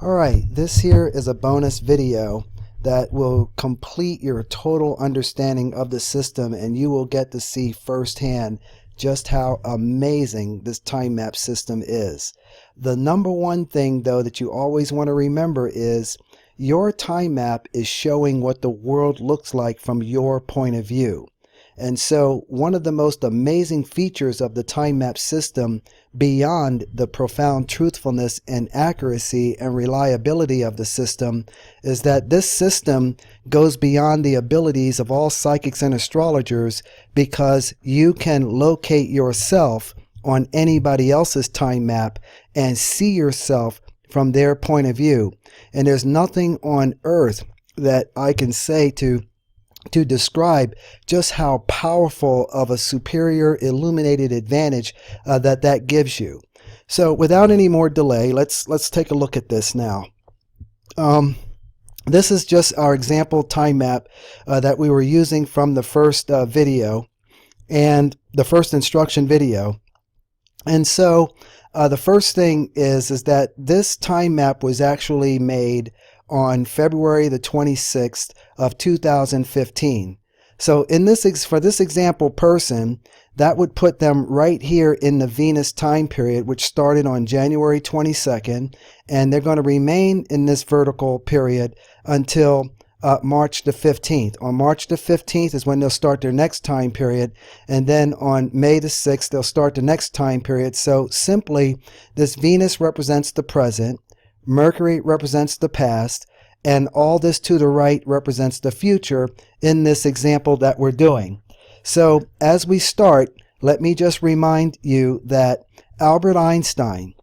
Alright, this here is a bonus video that will complete your total understanding of the system, and you will get to see firsthand just how amazing this time map system is. The number one thing though that you always want to remember is your time map is showing what the world looks like from your point of view. And so one of the most amazing features of the time map system, beyond the profound truthfulness and accuracy and reliability of the system, is that this system goes beyond the abilities of all psychics and astrologers, because you can locate yourself on anybody else's time map and see yourself from their point of view. And there's nothing on earth that I can say to describe just how powerful of a superior illuminated advantage that gives you. So without any more delay, let's take a look at this now. This is just our example time map that we were using from the first video and the first instruction video. And so the first thing is that this time map was actually made on February the 26th of 2015. So for this example person, that would put them right here in the Venus time period, which started on January 22nd, and they're going to remain in this vertical period until March the 15th. On March the 15th is when they'll start their next time period, and then on May the 6th they'll start the next time period. So simply, this Venus represents the present, Mercury represents the past, and all this to the right represents the future in this example that we're doing. So as we start, let me just remind you that Albert Einstein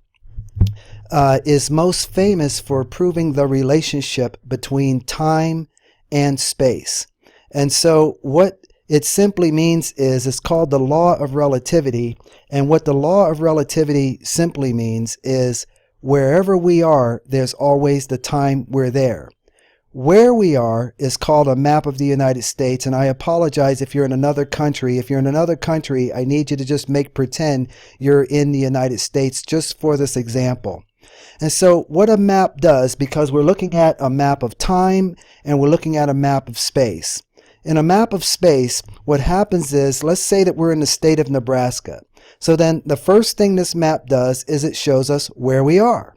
is most famous for proving the relationship between time and space. And so what it simply means is it's called the law of relativity. And what the law of relativity simply means is wherever we are, there's always the time we're there. Where we are is called a map of the United States, and I apologize if you're in another country. If you're in another country, I need you to just pretend you're in the United States just for this example. And so what a map does, because we're looking at a map of time and we're looking at a map of space. In a map of space, what happens is, let's say that we're in the state of Nebraska. So then the first thing this map does is it shows us where we are.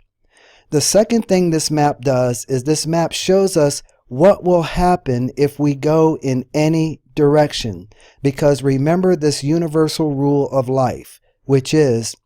The second thing this map does is this map shows us what will happen if we go in any direction. Because remember this universal rule of life, which is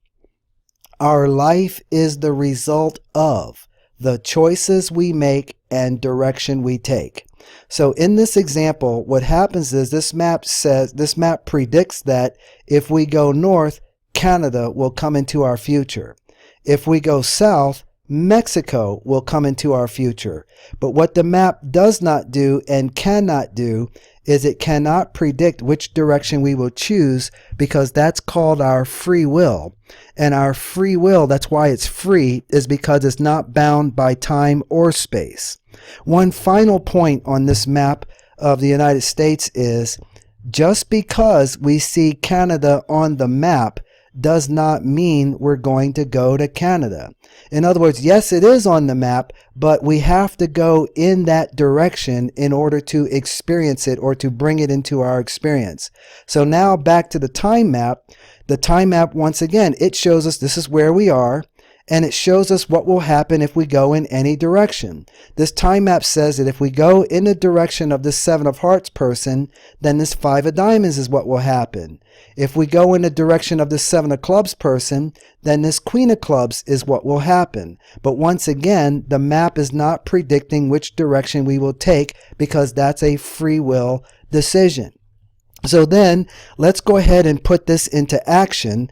our life is the result of the choices we make and direction we take. So in this example, what happens is this map predicts that if we go north, Canada will come into our future. If we go south, Mexico will come into our future. But what the map does not do and cannot do is it cannot predict which direction we will choose, because that's called our free will. And our free will, that's why it's free, is because it's not bound by time or space. One final point on this map of the United States is, just because we see Canada on the map does not mean we're going to go to Canada. In other words, yes, it is on the map, but we have to go in that direction in order to experience it or to bring it into our experience. So now back to the time map. The time map, once again, it shows us this is where we are, and it shows us what will happen if we go in any direction. This time map says that if we go in the direction of this Seven of Hearts person, then this Five of Diamonds is what will happen. If we go in the direction of the Seven of Clubs person, then this Queen of Clubs is what will happen. But once again, the map is not predicting which direction we will take, because that's a free will decision. So then let's go ahead and put this into action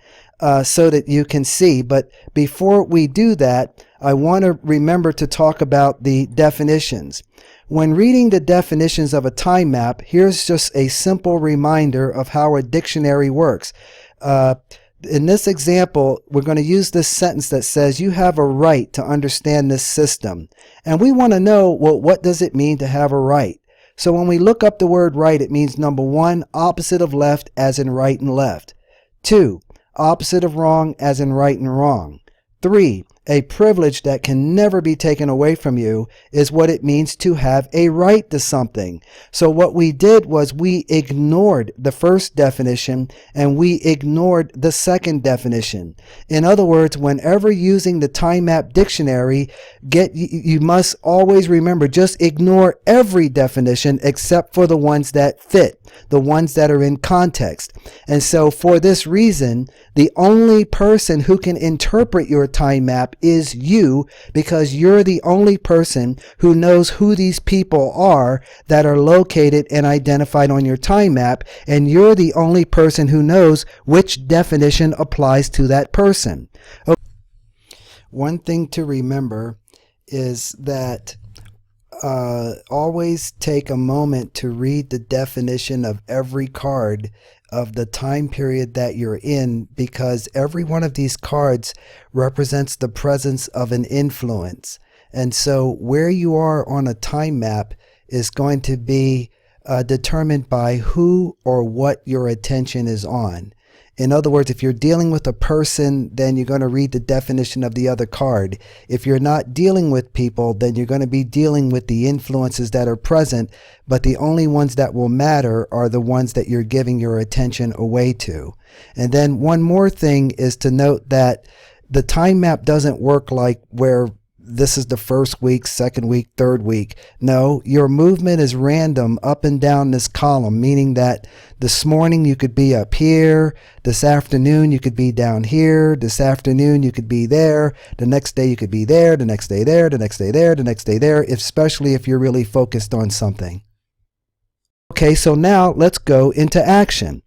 so that you can see. But before we do that, I want to remember to talk about the definitions. When reading the definitions of a time map, here's just a simple reminder of how a dictionary works. In this example, we're going to use this sentence that says you have a right to understand this system. And we want to know, well, what does it mean to have a right? So when we look up the word right, it means number one, opposite of left, as in right and left. 2, opposite of wrong, as in right and wrong. 3, A privilege that can never be taken away from you is what it means to have a right to something. So what we did was we ignored the first definition and we ignored the second definition. In other words, whenever using the Time Map dictionary, you must always remember, just ignore every definition except for the ones that fit, the ones that are in context. And so for this reason, the only person who can interpret your time map is you, because you're the only person who knows who these people are that are located and identified on your time map, and you're the only person who knows which definition applies to that person. Okay. One thing to remember is that always take a moment to read the definition of every card of the time period that you're in, because every one of these cards represents the presence of an influence. And so where you are on a time map is going to be determined by who or what your attention is on. In other words, if you're dealing with a person, then you're going to read the definition of the other card. If you're not dealing with people, then you're going to be dealing with the influences that are present, but the only ones that will matter are the ones that you're giving your attention away to. And then one more thing is to note that the time map doesn't work like where this is the first week, second week, third week. No, your movement is random up and down this column, meaning that this morning you could be up here, this afternoon you could be down here, this afternoon you could be there, the next day you could be there, the next day there, the next day there, the next day there, especially if you're really focused on something. Okay, so now let's go into action.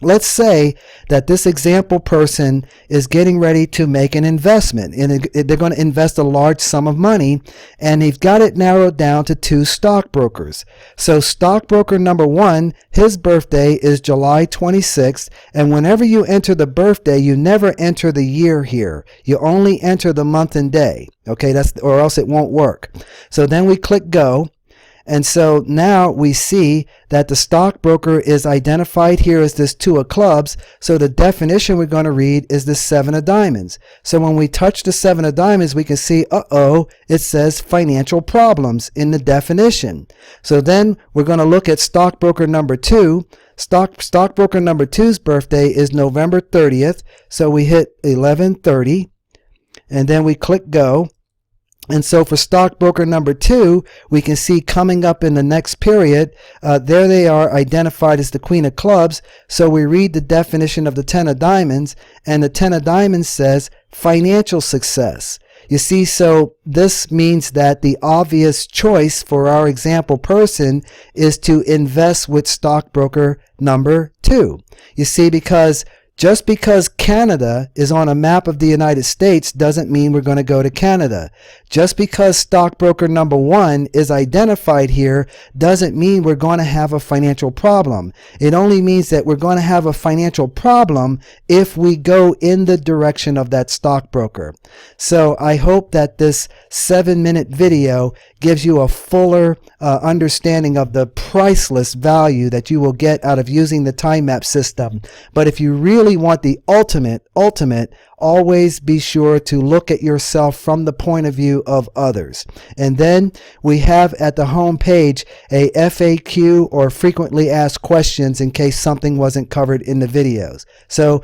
Let's say that this example person is getting ready to make an investment, and they're going to invest a large sum of money, and they've got it narrowed down to 2 stockbrokers. So stockbroker number 1, his birthday is July 26th, and whenever you enter the birthday, you never enter the year here. You only enter the month and day. Okay, or else it won't work. So then we click go. And so now we see that the stockbroker is identified here as this 2 of clubs. So the definition we're going to read is the 7 of diamonds. So when we touch the 7 of diamonds, we can see, it says financial problems in the definition. So then we're going to look at stockbroker number 2. Stockbroker number 2's birthday is November 30th. So we hit 11:30 and then we click go. And so for stockbroker number 2, we can see coming up in the next period, there they are identified as the Queen of Clubs. So we read the definition of the 10 of diamonds, and the 10 of diamonds says financial success. You see, so this means that the obvious choice for our example person is to invest with stockbroker number 2. You see, because just because Canada is on a map of the United States doesn't mean we're going to go to Canada. Just because stockbroker number 1 is identified here doesn't mean we're going to have a financial problem. It only means that we're going to have a financial problem if we go in the direction of that stockbroker. So I hope that this 7-minute video gives you a fuller understanding of the priceless value that you will get out of using the time map system. But if you really want the ultimate, always be sure to look at yourself from the point of view of others. And then we have at the home page a FAQ, or frequently asked questions, in case something wasn't covered in the videos. So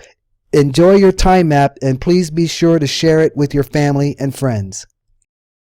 enjoy your time map, and please be sure to share it with your family and friends.